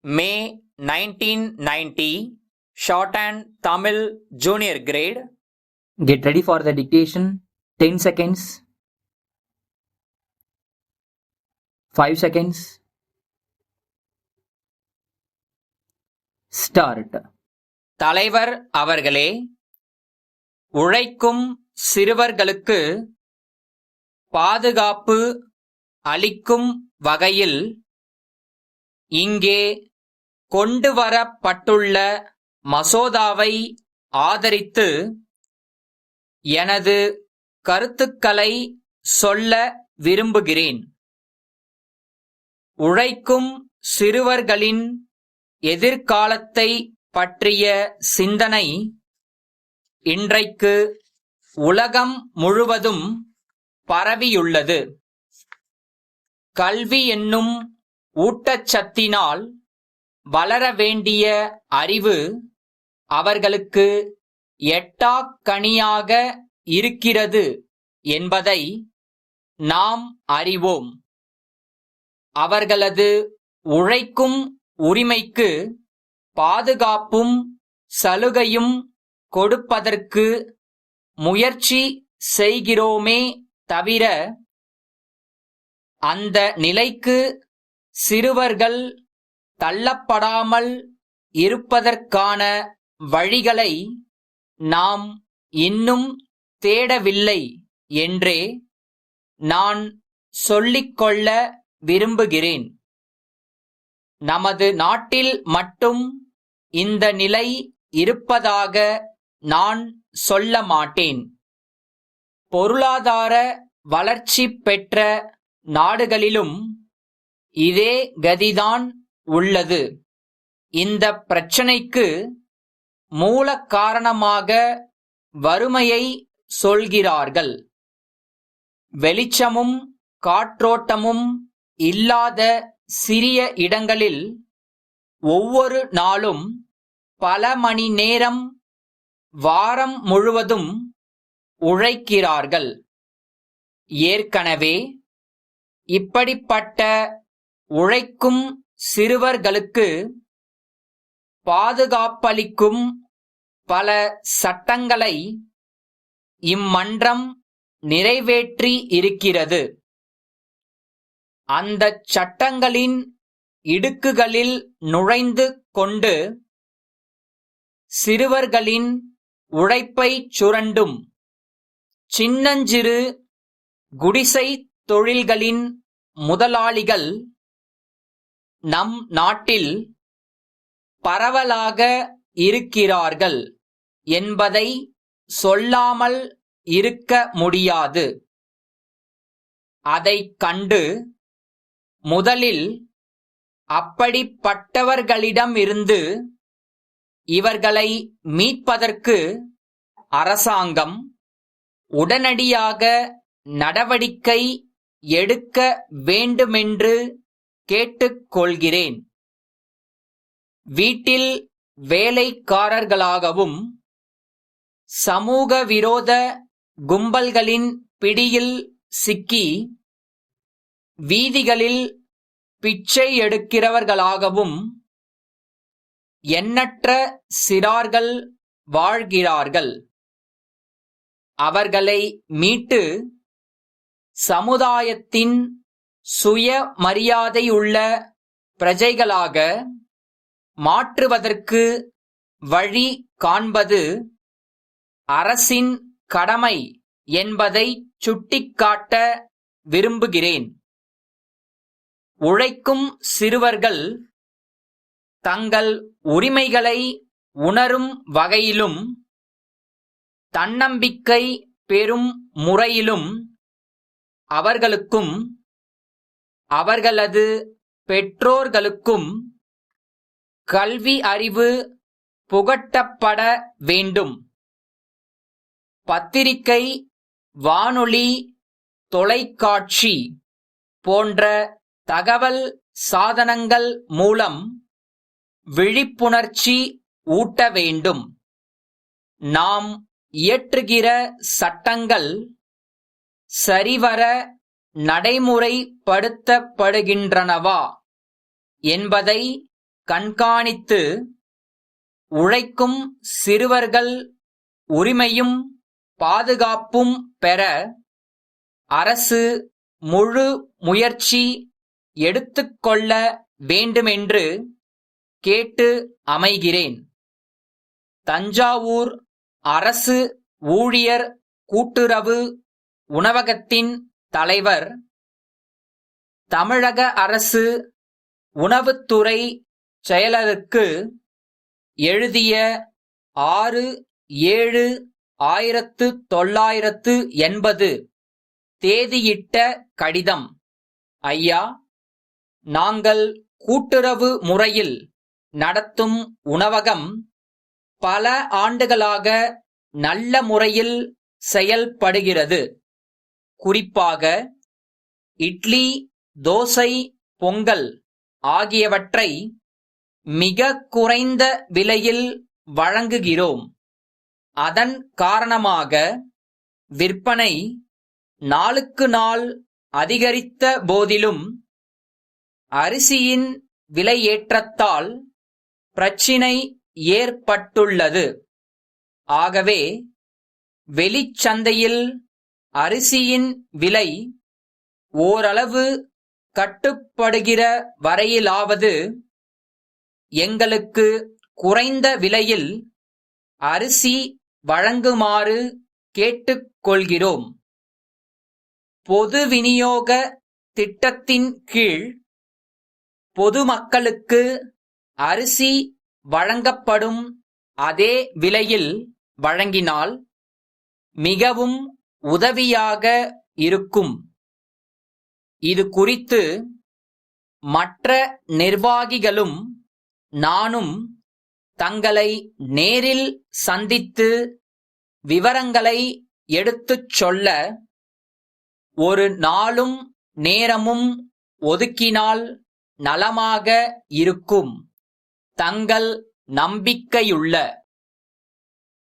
May 1990, Shorthand Tamil Junior Grade. Get ready for the dictation. 10 seconds. 5 seconds. Start. தலைவர் அவர்களே, உழைக்கும் சிறுவர்களுக்கு பாதுகாப்பு அளிக்கும் வகையில் இங்கே கொண்டுவரப்பட்டுள்ள மசோதாவை ஆதரித்து எனது கருத்துக்களை சொல்ல விரும்புகிறேன். உழைக்கும் சிறுவர்களின் எதிர்காலத்தை பற்றிய சிந்தனை இன்றைக்கு உலகம் முழுவதும் பரவியுள்ளது. கல்வி என்னும் ஊட்டச்சத்தினால் வளர வேண்டிய அறிவு அவர்களுக்கு எட்டாக்கனியாக இருக்கிறது என்பதை நாம் அறிவோம். அவர்களது உழைக்கும் உரிமைக்கு பாதுகாப்பும் சலுகையும் கொடுப்பதற்கு முயற்சி செய்கிறோமே தவிர, அந்த நிலைக்கு சிறுவர்கள் தள்ளப்படாமல் இருப்பதற்கான வழிகளை நாம் இன்னும் தேடவில்லை என்றே நான் சொல்லிக்கொள்ள விரும்புகிறேன். நமது நாட்டில் மட்டும் இந்த நிலை இருப்பதாக நான் சொல்ல மாட்டேன். பொருளாதார வளர்ச்சி பெற்ற நாடுகளிலும் இதே கதிதான் உள்ளது. இந்த பிரச்சனைக்கு மூல காரணமாக வறுமையை சொல்கிறார்கள். வெளிச்சமும் காற்றோட்டமும் இல்லாத சிறிய இடங்களில் ஒவ்வொரு நாளும் பல மணி நேரம் வாரம் முழுவதும் உழைக்கிறார்கள். ஏற்கனவே இப்படிப்பட்ட உழைக்கும் சிறுவர்களுக்கு பாதுகாப்பளிக்கும் பல சட்டங்களை இம்மன்றம் நிறைவேற்றி இருக்கிறது. அந்த சட்டங்களின் இடுக்குகளில் நுழைந்து கொண்டு சிறுவர்களின் உழைப்பை சுரண்டும் சின்னஞ்சிறு குடிசை தொழில்களின் முதலாளிகள் நம் நாட்டில் பரவலாக இருக்கிறார்கள் என்பதை சொல்லாமல் இருக்க முடியாது. அதைக் கண்டு முதலில் அப்படிப்பட்டவர்களிடமிருந்து இவர்களை மீட்பதற்கு அரசாங்கம் உடனடியாக நடவடிக்கை எடுக்க வேண்டுமென்று கேட்டுக்கொள்கிறேன். வீட்டில் வேலைக்காரர்களாகவும் சமூக விரோத கும்பல்களின் பிடியில் சிக்கி வீதிகளில் பிச்சை எடுக்கிறவர்களாகவும் எண்ணற்ற சிறார்கள் வாழ்கிறார்கள். அவர்களை மீட்டு சமுதாயத்தின் சுயமரியாதையுள்ள பிரஜைகளாக மாற்றுவதற்கு வழி காண்பது அரசின் கடமை என்பதை சுட்டிக்காட்ட விரும்புகிறேன். உழைக்கும் சிறுவர்கள் தங்கள் உரிமைகளை உணரும் வகையிலும் தன்னம்பிக்கை பெறும் முறையிலும் அவர்களுக்கும் அவர்களது பெற்றோர்களுக்கும் கல்வி அறிவு புகட்டப்பட வேண்டும். பத்திரிகை, வானொலி, தொலைக்காட்சி போன்ற தகவல் சாதனங்கள் மூலம் விழிப்புணர்ச்சி ஊட்ட வேண்டும். நாம் இயற்றுகிற சட்டங்கள் சரிவர நடைமுறைப்படுத்தப்படுகின்றனவா என்பதை கண்காணித்து உழைக்கும் சிறுவர்கள் உரிமையும் பாதுகாப்பும் பெற அரசு முழு முயற்சி எடுத்துக்கொள்ள வேண்டுமென்று கேட்டு அமைகிறேன். தஞ்சாவூர் அரசு ஊழியர் கூட்டுறவு உணவகத்தின் தலைவர், தமிழக அரசு உணவுத்துறை செயலருக்கு எழுதிய 6/7/1980 தேதியிட்ட கடிதம். ஐயா, நாங்கள் கூட்டுறவு முறையில் நடத்தும் உணவகம் பல ஆண்டுகளாக நல்ல முறையில் செயல்படுகிறது. குறிப்பாக இட்லி, தோசை, பொங்கல் ஆகியவற்றை மிக குறைந்த விலையில் வழங்குகிறோம். அதன் காரணமாக விற்பனை நாளுக்கு நாள் அதிகரித்த போதிலும் அரிசியின் விலையேற்றத்தால் பிரச்சினை ஏற்பட்டுள்ளது. ஆகவே வெளிச்சந்தையில் அரிசியின் விலை ஓரளவு கட்டுப்படுகிற வரையிலாவது எங்களுக்கு குறைந்த விலையில் அரிசி வழங்குமாறு கேட்டுக்கொள்கிறோம். பொது விநியோக திட்டத்தின் கீழ் பொதுமக்களுக்கு அரிசி வழங்கப்படும் அதே விலையில் வழங்கினால் மிகவும் உதவியாக இருக்கும். இது குறித்து மற்ற நிர்வாகிகளும் நானும் தங்களை நேரில் சந்தித்து விவரங்களை எடுத்துச் சொல்ல ஒரு நாளும் நேரமும் ஒதுக்கினால் நலமாக இருக்கும். தங்கள் நம்பிக்கையுள்ள